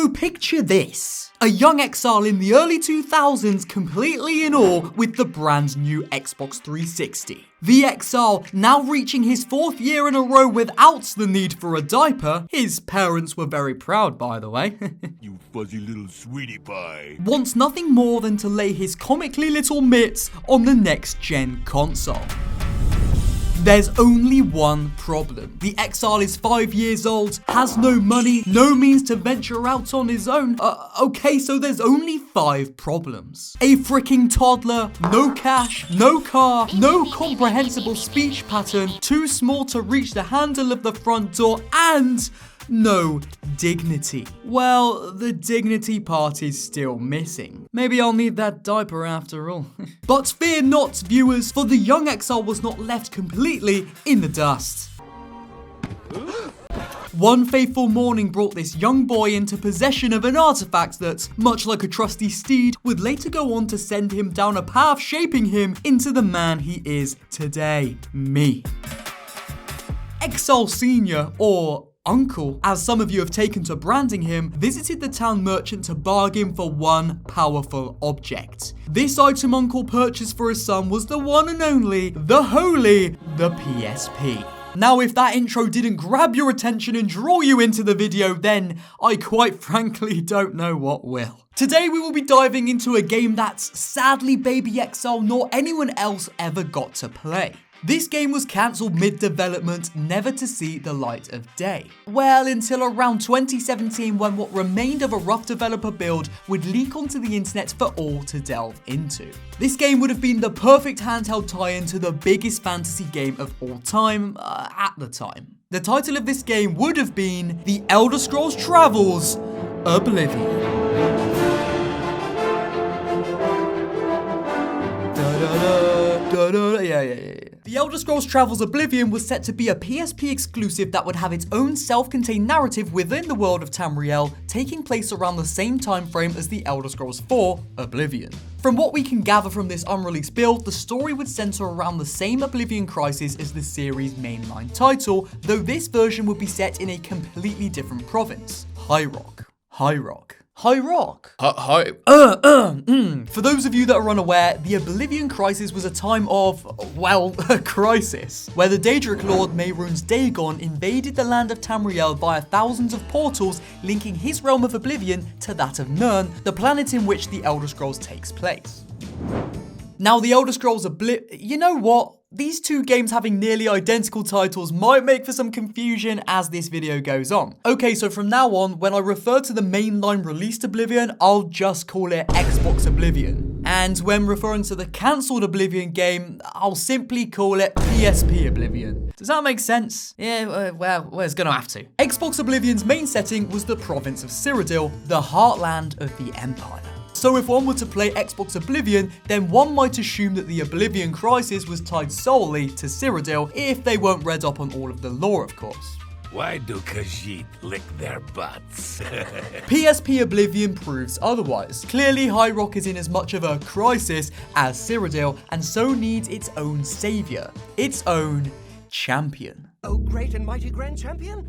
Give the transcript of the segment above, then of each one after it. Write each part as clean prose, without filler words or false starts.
So picture this. A young exile in the early 2000s completely in awe with the brand new Xbox 360. The exile now reaching his 4th year in a row without the need for a diaper. His parents were very proud, by the way. You fuzzy little sweetie pie. Wants nothing more than to lay his comically little mitts on the next gen console. There's only one problem. The exile is 5 years old, has no money, no means to venture out on his own. Okay, so there's only 5 problems. A freaking toddler, no cash, no car, no comprehensible speech pattern, too small to reach the handle of the front door, and no dignity. Well, the dignity part is still missing. Maybe I'll need that diaper after all. But fear not, viewers, for the young exile was not left completely in the dust. One fateful morning brought this young boy into possession of an artifact that, much like a trusty steed, would later go on to send him down a path shaping him into the man he is today. Me. Exile Senior, or Uncle, as some of you have taken to branding him, visited the town merchant to bargain for one powerful object. This item Uncle purchased for his son was the one and only, the PSP. Now, if that intro didn't grab your attention and draw you into the video, then I quite frankly don't know what will. Today we will be diving into a game that's sadly Baby Exile nor anyone else ever got to play. This game was cancelled mid-development, never to see the light of day. Well, until around 2017 when what remained of a rough developer build would leak onto the internet for all to delve into. This game would have been the perfect handheld tie-in to the biggest fantasy game of all time, at the time. The title of this game would have been The Elder Scrolls Travels: Oblivion. Yeah. The Elder Scrolls Travels: Oblivion was set to be a PSP exclusive that would have its own self-contained narrative within the world of Tamriel, taking place around the same time frame as The Elder Scrolls 4: Oblivion. From what we can gather from this unreleased build, the story would center around the same Oblivion crisis as the series' mainline title, though this version would be set in a completely different province, High Rock. For those of you that are unaware, the Oblivion Crisis was a time of, well, a crisis, where the Daedric Lord Mehrunes Dagon invaded the land of Tamriel via thousands of portals linking his realm of Oblivion to that of Nirn, the planet in which the Elder Scrolls takes place. Now, the Elder Scrolls you know what? These two games having nearly identical titles might make for some confusion as this video goes on. Okay, so from now on, when I refer to the mainline released Oblivion, I'll just call it Xbox Oblivion. And when referring to the cancelled Oblivion game, I'll simply call it PSP Oblivion. Does that make sense? Yeah, well, it's gonna have to. Xbox Oblivion's main setting was the province of Cyrodiil, the heartland of the Empire. So if one were to play Xbox Oblivion, then one might assume that the Oblivion Crisis was tied solely to Cyrodiil, if they weren't read up on all of the lore, of course. Why do Khajiit lick their butts? PSP Oblivion proves otherwise. Clearly, High Rock is in as much of a crisis as Cyrodiil, and so needs its own savior, its own champion. Oh, great and mighty grand champion?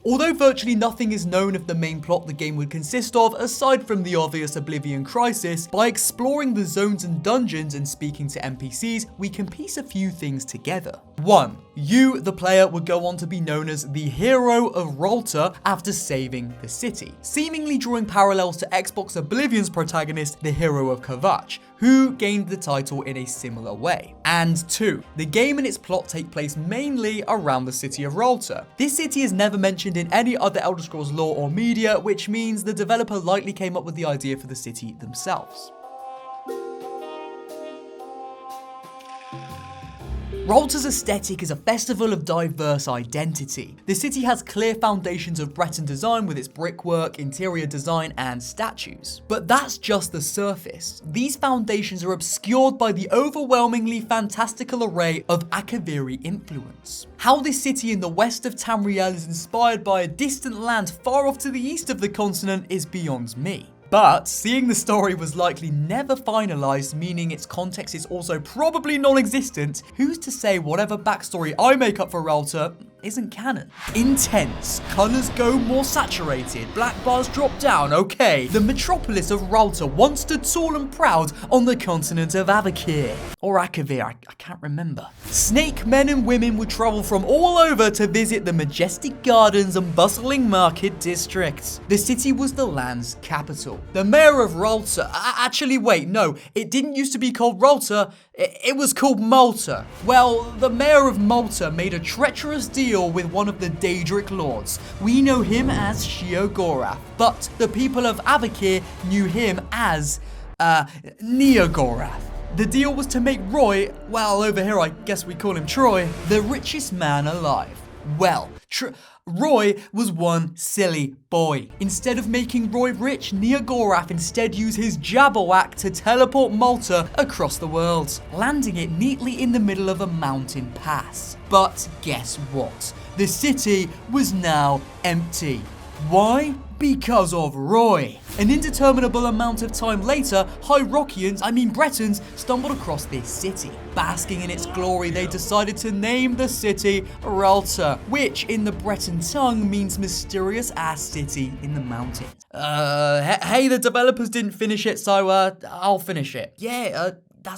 Although virtually nothing is known of the main plot the game would consist of, aside from the obvious Oblivion Crisis, by exploring the zones and dungeons and speaking to NPCs, we can piece a few things together. 1. You, the player, would go on to be known as the hero of Ralta after saving the city, seemingly drawing parallels to Xbox Oblivion's protagonist, the hero of Kvatch, who gained the title in a similar way. And 2. The game and its plot take place mainly around the city of Ralta. This city is never mentioned in any other Elder Scrolls lore or media, which means the developer likely came up with the idea for the city themselves. Ralta's aesthetic is a festival of diverse identity. The city has clear foundations of Breton design with its brickwork, interior design, and statues. But that's just the surface. These foundations are obscured by the overwhelmingly fantastical array of Akaviri influence. How this city in the west of Tamriel is inspired by a distant land far off to the east of the continent is beyond me. But seeing the story was likely never finalized, meaning its context is also probably non-existent, who's to say whatever backstory I make up for Ralta isn't canon. Intense, colors go more saturated, black bars drop down, okay. The metropolis of Ralta once stood tall and proud on the continent of Avakir. Or Akavir, I can't remember. Snake men and women would travel from all over to visit the majestic gardens and bustling market districts. The city was the land's capital. The mayor of Ralta, actually wait, no, it didn't used to be called Ralta, it was called Malta. Well, the mayor of Malta made a treacherous deal with one of the Daedric lords. We know him as Sheogorath, but the people of Avakir knew him as, Neogorath. The deal was to make Roy, well, over here I guess we call him Troy, the richest man alive. Well, Roy was one silly boy. Instead of making Roy rich, Neogorath instead used his Jabberwack to teleport Malta across the world, landing it neatly in the middle of a mountain pass. But guess what? The city was now empty. Why? Because of Roy. An indeterminable amount of time later, Bretons, stumbled across this city. Basking in its glory, they decided to name the city Ralta, which in the Breton tongue means mysterious ass city in the mountains. Hey, the developers didn't finish it, so I'll finish it. Yeah,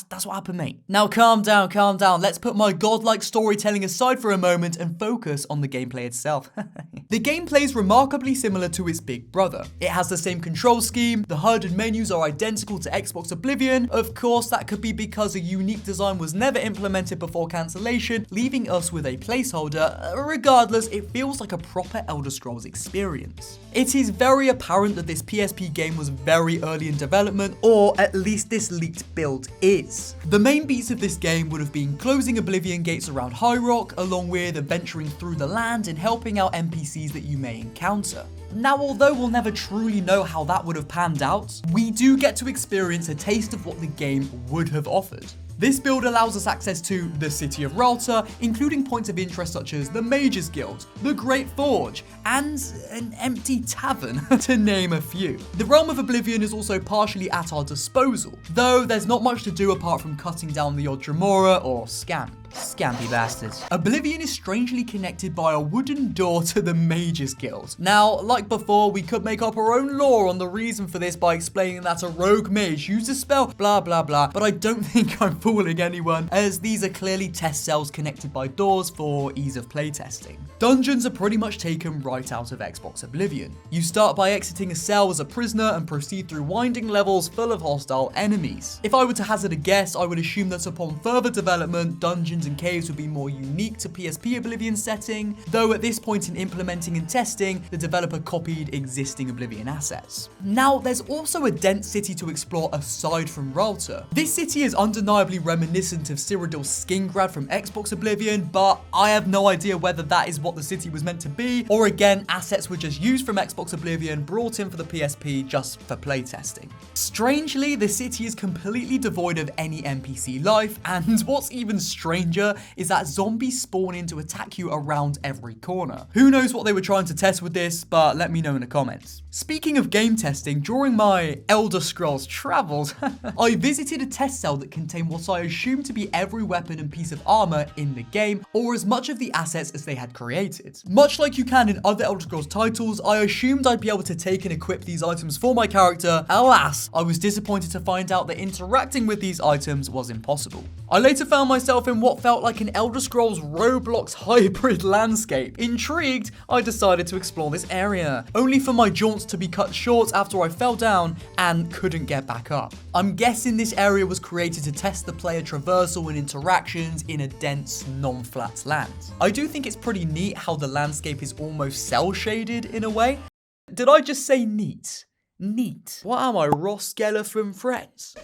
that's what happened, mate. Now calm down. Let's put my godlike storytelling aside for a moment and focus on the gameplay itself. The gameplay is remarkably similar to its big brother. It has the same control scheme, the HUD and menus are identical to Xbox Oblivion. Of course, that could be because a unique design was never implemented before cancellation, leaving us with a placeholder. Regardless, it feels like a proper Elder Scrolls experience. It is very apparent that this PSP game was very early in development, or at least this leaked build is. The main beats of this game would have been closing Oblivion gates around High Rock, along with adventuring through the land and helping out NPCs that you may encounter. Now, although we'll never truly know how that would have panned out, we do get to experience a taste of what the game would have offered. This build allows us access to the city of Ralta, including points of interest such as the Mages Guild, the Great Forge, and an empty tavern, to name a few. The realm of Oblivion is also partially at our disposal, though there's not much to do apart from cutting down the odd Dremora or Scamp. Scampy bastards. Oblivion is strangely connected by a wooden door to the Mages Guild. Now, like before, we could make up our own lore on the reason for this by explaining that a rogue mage used a spell, blah blah blah, but I don't think I'm fooling anyone, as these are clearly test cells connected by doors for ease of playtesting. Dungeons are pretty much taken right out of Xbox Oblivion. You start by exiting a cell as a prisoner and proceed through winding levels full of hostile enemies. If I were to hazard a guess, I would assume that upon further development, dungeons and caves would be more unique to PSP Oblivion setting, though at this point in implementing and testing, the developer copied existing Oblivion assets. Now, there's also a dense city to explore aside from Ralta. This city is undeniably reminiscent of Cyrodiil's Skingrad from Xbox Oblivion, but I have no idea whether that is what the city was meant to be, or again, assets were just used from Xbox Oblivion, brought in for the PSP just for playtesting. Strangely, the city is completely devoid of any NPC life, and what's even stranger is that zombies spawn in to attack you around every corner. Who knows what they were trying to test with this, but let me know in the comments. Speaking of game testing, during my Elder Scrolls travels, I visited a test cell that contained what I assumed to be every weapon and piece of armor in the game, or as much of the assets as they had created. Much like you can in other Elder Scrolls titles, I assumed I'd be able to take and equip these items for my character. Alas, I was disappointed to find out that interacting with these items was impossible. I later found myself in what felt like an Elder Scrolls Roblox hybrid landscape. Intrigued, I decided to explore this area, only for my jaunts to be cut short after I fell down and couldn't get back up. I'm guessing this area was created to test the player traversal and interactions in a dense, non-flat land. I do think it's pretty neat how the landscape is almost cel-shaded in a way. Did I just say neat? Neat. What am I, Ross Geller from Friends?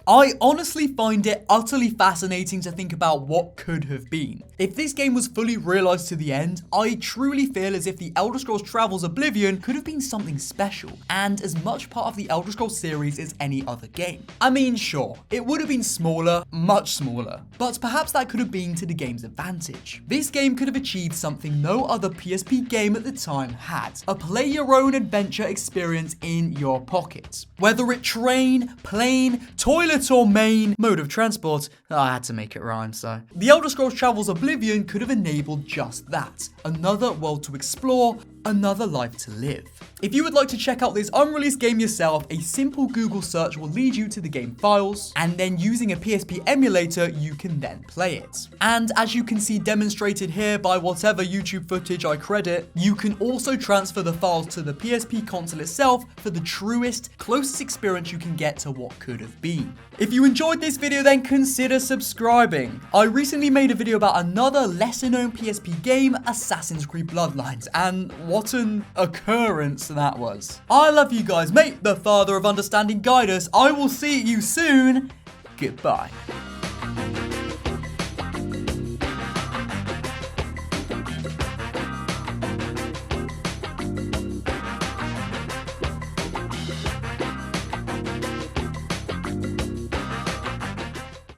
I honestly find it utterly fascinating to think about what could have been. If this game was fully realized to the end, I truly feel as if the Elder Scrolls Travels Oblivion could have been something special, and as much part of the Elder Scrolls series as any other game. I mean, sure, it would have been smaller, much smaller, but perhaps that could have been to the game's advantage. This game could have achieved something no other PSP game at the time had: a play-your-own adventure experience in your pocket. Whether it train, plane, toilet or main mode of transport. I had to make it rhyme, so. The Elder Scrolls Travel's Oblivion could have enabled just that. Another world to explore, another life to live. If you would like to check out this unreleased game yourself, a simple Google search will lead you to the game files, and then using a PSP emulator, you can then play it. And as you can see demonstrated here by whatever YouTube footage I credit, you can also transfer the files to the PSP console itself for the truest, closest experience you can get to what could have been. If you enjoyed this video, then consider subscribing. I recently made a video about another lesser known PSP game, Assassin's Creed Bloodlines, and what an occurrence that was. I love you guys. May the Father of Understanding guide us. I will see you soon. Goodbye.